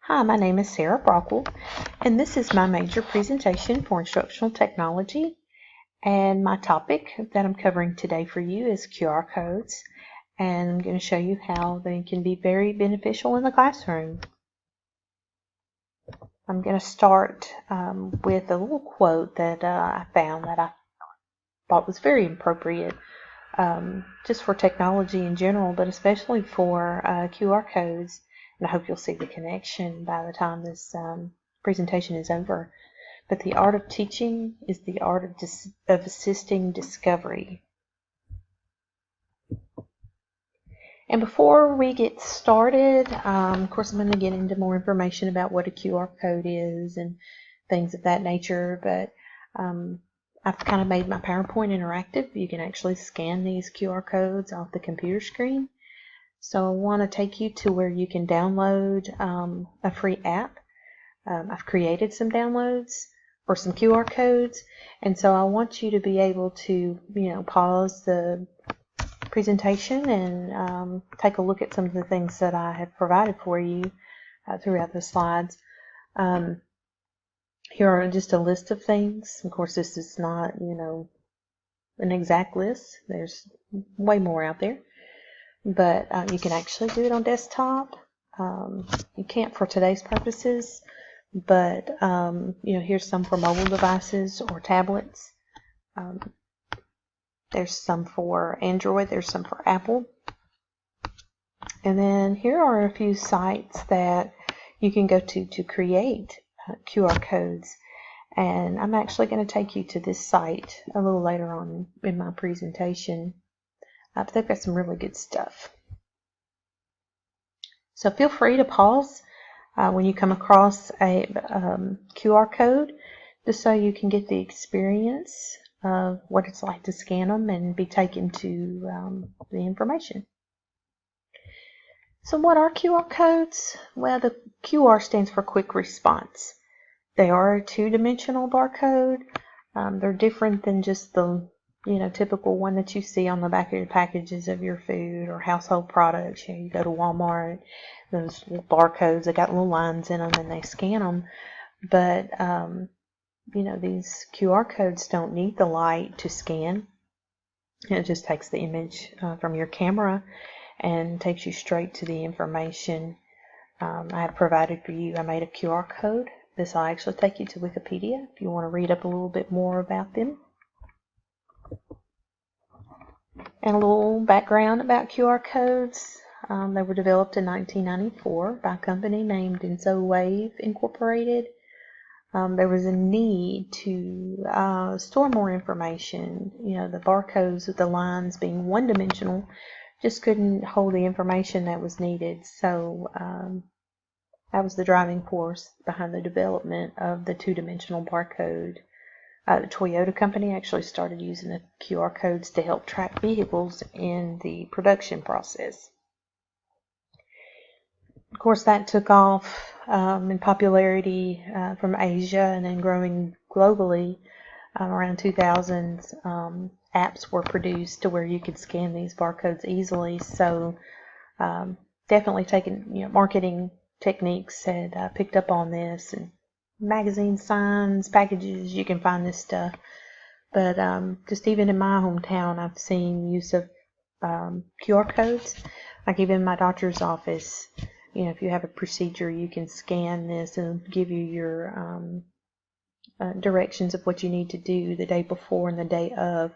Hi, my name is Sarah Brockwell, and this is my major presentation for instructional technology. And my topic that I'm covering today for you is QR codes, and I'm going to show you how they can be very beneficial in the classroom. I'm going to start with a little quote that I found that I thought was very appropriate just for technology in general, but especially for QR codes. And I hope you'll see the connection by the time this presentation is over. But the art of teaching is the art of assisting discovery. And before we get started, of course, I'm going to get into more information about what a QR code is and things of that nature. But I've kind of made my PowerPoint interactive. You can actually scan these QR codes off the computer screen. So I want to take you to where you can download a free app. I've created some downloads or some QR codes, and so I want you to be able to, pause the presentation and take a look at some of the things that I have provided for you throughout the slides. Here are just a list of things. Of course, this is not, an exact list. There's way more out there. But you can actually do it on desktop. You can't for today's purposes, but here's some for mobile devices or tablets. There's some for Android, there's some for Apple. And then here are a few sites that you can go to create QR codes. And I'm actually going to take you to this site a little later on in my presentation. But they've got some really good stuff. So feel free to pause when you come across a QR code, just so you can get the experience of what it's like to scan them and be taken to the information. So what are QR codes? Well, the QR stands for quick response. They are a two-dimensional barcode. They're different than just the typical one that you see on the back of your packages of your food or household products. You go to Walmart, those little barcodes, they got little lines in them and they scan them. But, these QR codes don't need the light to scan. It just takes the image from your camera and takes you straight to the information I have provided for you. I made a QR code. This will actually take you to Wikipedia if you want to read up a little bit more about them. And a little background about QR codes. They were developed in 1994 by a company named EnsoWave Incorporated. There was a need to store more information. The barcodes with the lines being one-dimensional just couldn't hold the information that was needed. So that was the driving force behind the development of the two-dimensional barcode. The Toyota company actually started using the QR codes to help track vehicles in the production process. Of course, that took off in popularity from Asia and then growing globally. Around 2000, apps were produced to where you could scan these barcodes easily. So definitely taking, marketing techniques had picked up on this, and magazine signs, packages, you can find this stuff. But just even in my hometown, I've seen use of QR codes. Like even in my doctor's office, if you have a procedure, you can scan this and give you your directions of what you need to do the day before and the day of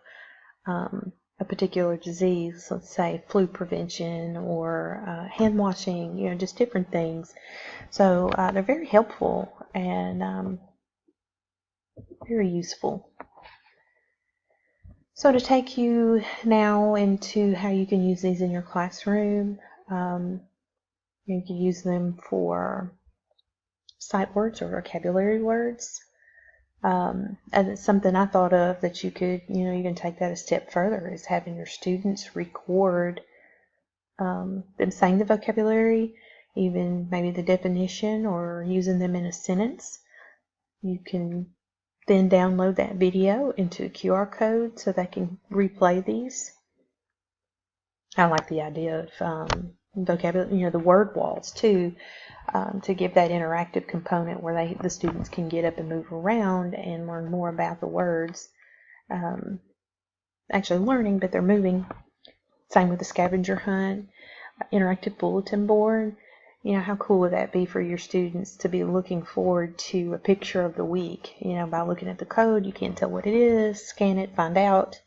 a particular disease, let's say flu prevention or hand washing, just different things. So they're very helpful and very useful. So to take you now into how you can use these in your classroom, you can use them for sight words or vocabulary words. And it's something I thought of that you could, even take that a step further, is having your students record them saying the vocabulary, even maybe the definition or using them in a sentence. You can then download that video into a QR code so they can replay these. I like the idea of vocabulary, the word walls too, to give that interactive component where the students can get up and move around and learn more about the words. Actually learning, but they're moving. Same with the scavenger hunt, interactive bulletin board. How cool would that be for your students to be looking forward to a picture of the week? By looking at the code, you can't tell what it is, scan it, find out.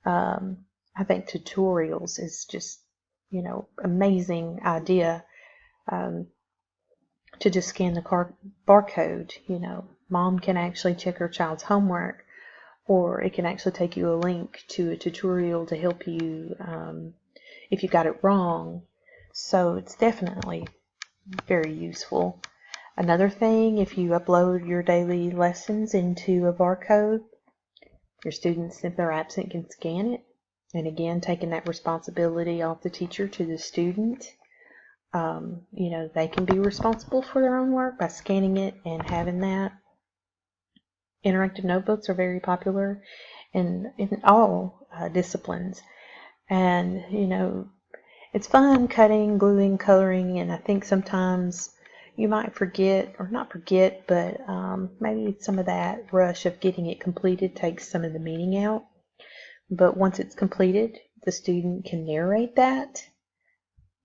I think tutorials is just, amazing idea, to just scan the barcode. Mom can actually check her child's homework, or it can actually take you a link to a tutorial to help you if you got it wrong. So it's definitely very useful. Another thing, if you upload your daily lessons into a barcode, your students, if they're absent, can scan it. And again, taking that responsibility off the teacher to the student. They can be responsible for their own work by scanning it and having that. Interactive notebooks are very popular in all disciplines. And, it's fun cutting, gluing, coloring, and I think sometimes you might forget, or not forget, but maybe some of that rush of getting it completed takes some of the meaning out. But once it's completed, the student can narrate that.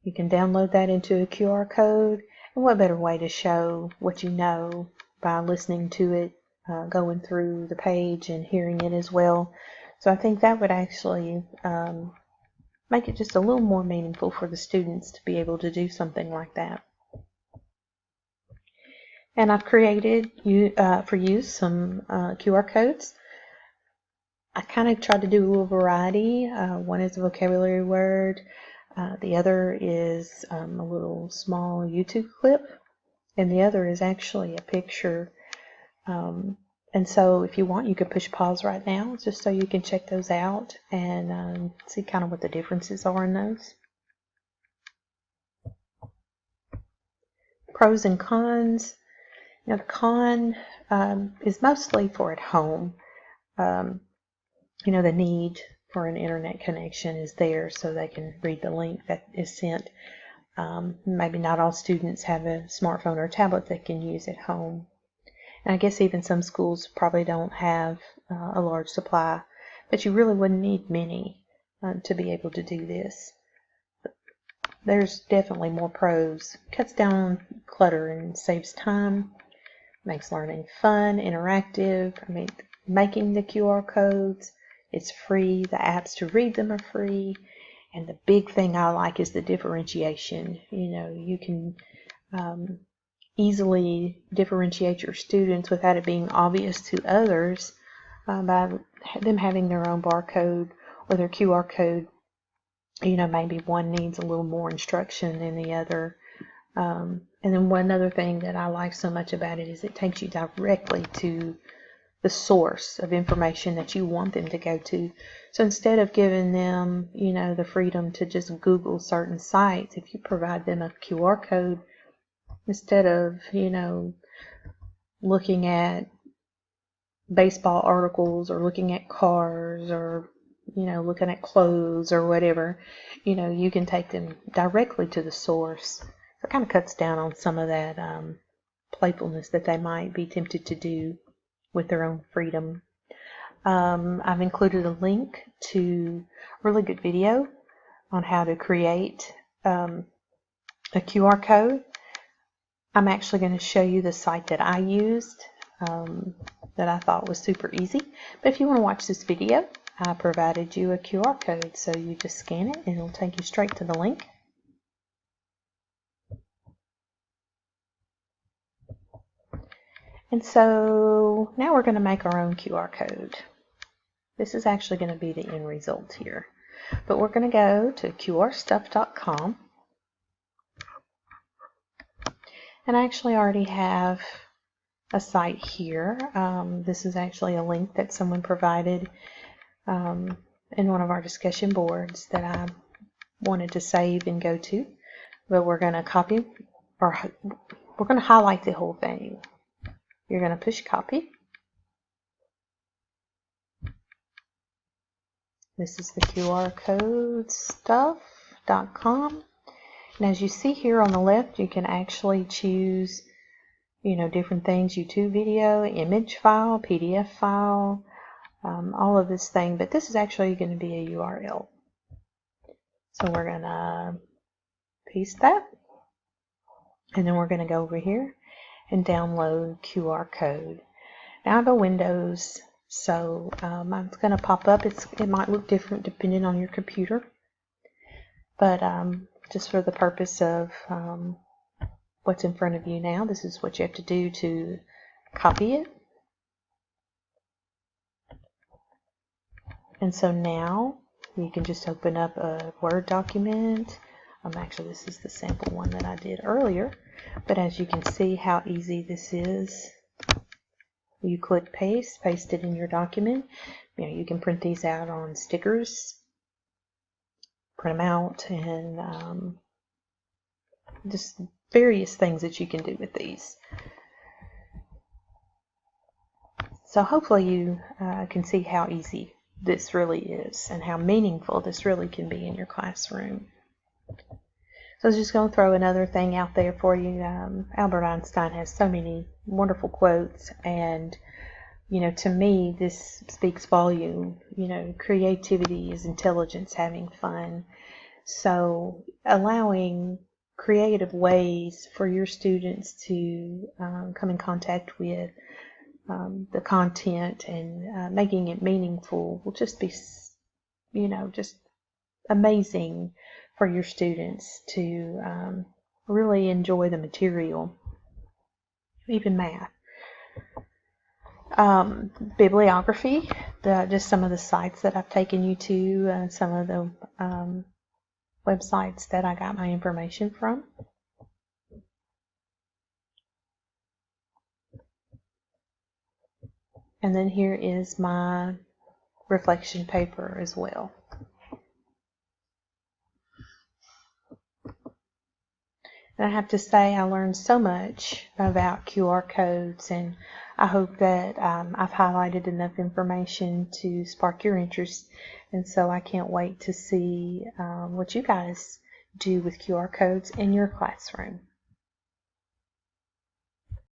You can download that into a QR code. And what better way to show what you know by listening to it, going through the page and hearing it as well. So I think that would actually make it just a little more meaningful for the students to be able to do something like that. And I've created for you some QR codes. I kind of tried to do a little variety. One is a vocabulary word. The other is a little small YouTube clip. And the other is actually a picture. And so if you want, you could push pause right now just so you can check those out and see kind of what the differences are in those. Pros and cons. The con is mostly for at home. The need for an internet connection is there so they can read the link that is sent. Maybe not all students have a smartphone or tablet they can use at home. And I guess even some schools probably don't have a large supply, but you really wouldn't need many to be able to do this. There's definitely more pros. Cuts down on clutter and saves time. Makes learning fun, interactive. Making the QR codes, it's free. The apps to read them are free. And the big thing I like is the differentiation. You can easily differentiate your students without it being obvious to others by them having their own barcode or their QR code. Maybe one needs a little more instruction than the other. And then one other thing that I like so much about it is it takes you directly to the source of information that you want them to go to. So instead of giving them, the freedom to just Google certain sites, if you provide them a QR code, instead of, looking at baseball articles or looking at cars or, looking at clothes or whatever, you can take them directly to the source. So it kind of cuts down on some of that playfulness that they might be tempted to do with their own freedom. I've included a link to a really good video on how to create a QR code. I'm actually going to show you the site that I used that I thought was super easy. But if you want to watch this video, I provided you a QR code. So you just scan it and it'll take you straight to the link. And so now we're going to make our own QR code. This is actually going to be the end result here. But we're going to go to qrstuff.com. And I actually already have a site here. This is actually a link that someone provided in one of our discussion boards that I wanted to save and go to. But we're going to copy, or we're going to highlight the whole thing. You're going to push copy. This is the qrstuff.com. And as you see here on the left, you can actually choose, you know, different things: YouTube video, image file, PDF file, all of this thing. But this is actually going to be a URL. So we're going to paste that, and then we're going to go over here and download QR code. Now I have a Windows, so it's going to pop up. It might look different depending on your computer, but just for the purpose of what's in front of you now, this is what you have to do to copy it. And so now you can just open up a Word document. Actually, this is the sample one that I did earlier, but as you can see how easy this is, you click paste it in your document. You know, you can print these out on stickers, print them out, and just various things that you can do with these. So hopefully you can see how easy this really is and how meaningful this really can be in your classroom. So I was just going to throw another thing out there for you. Albert Einstein has so many wonderful quotes, and you know, to me this speaks volume. You know, creativity is intelligence having fun. So allowing creative ways for your students to come in contact with the content and making it meaningful will just be, you know, just amazing for your students to really enjoy the material, even math. Bibliography, just some of the sites that I've taken you to, some of the websites that I got my information from. And then here is my reflection paper as well. And I have to say I learned so much about QR codes, and I hope that I've highlighted enough information to spark your interest. And so I can't wait to see what you guys do with QR codes in your classroom.